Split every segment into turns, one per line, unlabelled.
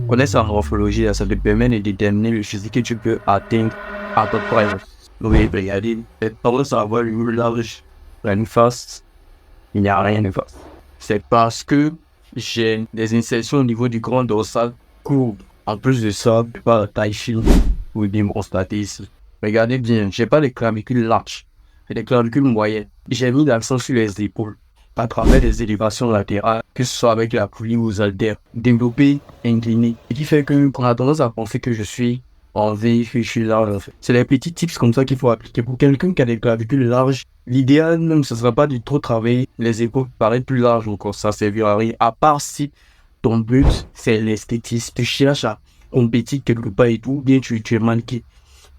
Connaître sa morphologie, là, ça te permet de déterminer le physique que tu peux atteindre à peu près. Oui, regardez, j'ai tendance à avoir une large, une face, il n'y a rien de face. C'est parce que j'ai des insertions au niveau du grand dorsal courbe. En plus de ça, je peux pas la taille fine pour bien me constater ici. Regardez bien, j'ai pas de clavicules larges, j'ai des clavicules moyennes. J'ai mis l'accent sur les épaules à travers des élévations latérales, que ce soit avec la poulie ou aux haltères, développé, incliné. Ce qui fait qu'on a tendance à penser que je suis en V, que je suis large en fait. C'est les petits tips comme ça qu'il faut appliquer. Pour quelqu'un qui a des clavicules larges, l'idéal même, ce ne sera pas de trop travailler les épaules pour paraître plus larges encore. Ça servira à rien. À part si ton but, c'est l'esthétisme. Tu cherches à compétir quelque part et tout, ou bien tu es manqué.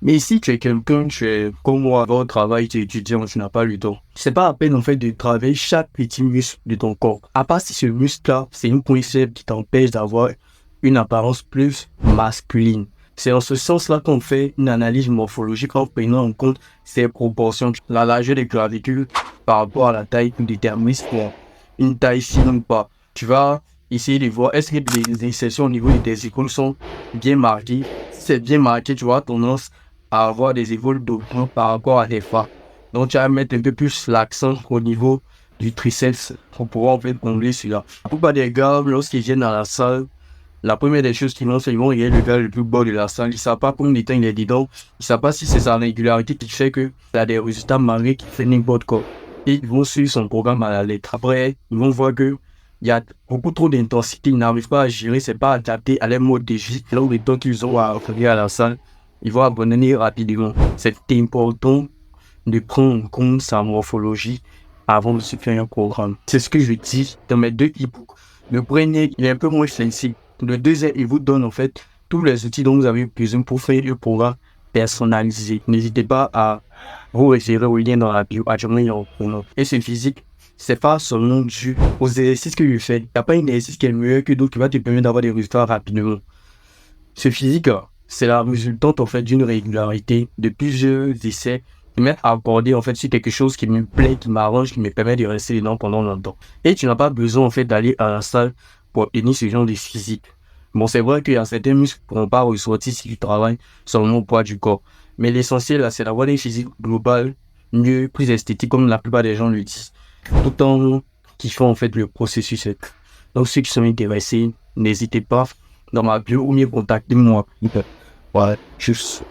Mais si tu es quelqu'un, tu es comme moi, va au travail, tu es étudiant, tu n'as pas le temps. C'est pas à peine en fait de travailler chaque petit muscle de ton corps. À part si ce muscle-là, c'est une point faible qui t'empêche d'avoir une apparence plus masculine. C'est en ce sens-là qu'on fait une analyse morphologique en prenant en compte ses proportions. La largeur des clavicules par rapport à la taille qui détermine une taille fine ou pas. Tu vas essayer de voir est-ce que les insertions au niveau des épaules sont bien marquées. Si c'est bien marqué, tu vois tendance à avoir des épaules dominantes par rapport à des femmes. Donc, tu vas mettre un peu plus l'accent au niveau du triceps pour pouvoir en fait combler cela. La plupart des gars, lorsqu'ils viennent dans la salle, la première des choses qu'ils vont faire, ils vont regarder le gars le plus bas de la salle. Ils ne savent pas combien de temps il est dedans. Ils ne savent pas si c'est sa régularité qui fait qu'il a des résultats malgré qu'il fait n'importe quoi. Et ils vont suivre son programme à la lettre. Après, ils vont voir que il y a beaucoup trop d'intensité. Ils n'arrivent pas à gérer, c'est pas adapté à leur mode de vie. Là où les temps qu'ils ont à offrir à la salle, ils vont abandonner rapidement. C'est important de prendre en compte sa morphologie avant de se faire un programme. C'est ce que je dis dans mes deux e-books. Le premier, il est un peu moins flexible. Le deuxième, il vous donne en fait tous les outils dont vous avez besoin pour faire un programme personnalisé. N'hésitez pas à vous référer au lien dans la bio. Et ce physique, c'est pas seulement dû aux exercices que je fais. Il n'y a pas un exercice qui est meilleur que d'autres qui va te permettre d'avoir des résultats rapidement. Ce physique, c'est la résultante en fait d'une régularité de plusieurs essais qui m'ont accordé en fait sur quelque chose qui me plaît, qui m'arrange, qui me permet de rester dedans pendant longtemps. Et tu n'as pas besoin en fait d'aller à la salle pour obtenir ce genre de physique. Bon, c'est vrai qu'il y a certains muscles qui ne pourront pas ressortir si tu travailles seulement au poids du corps. Mais l'essentiel là, c'est d'avoir des physiques globales, mieux, plus esthétiques comme la plupart des gens le disent. Tout en kiffant en fait le processus. Donc ceux qui sont intéressés, n'hésitez pas dans ma bio ou mieux contactez-moi. Ouais, juste.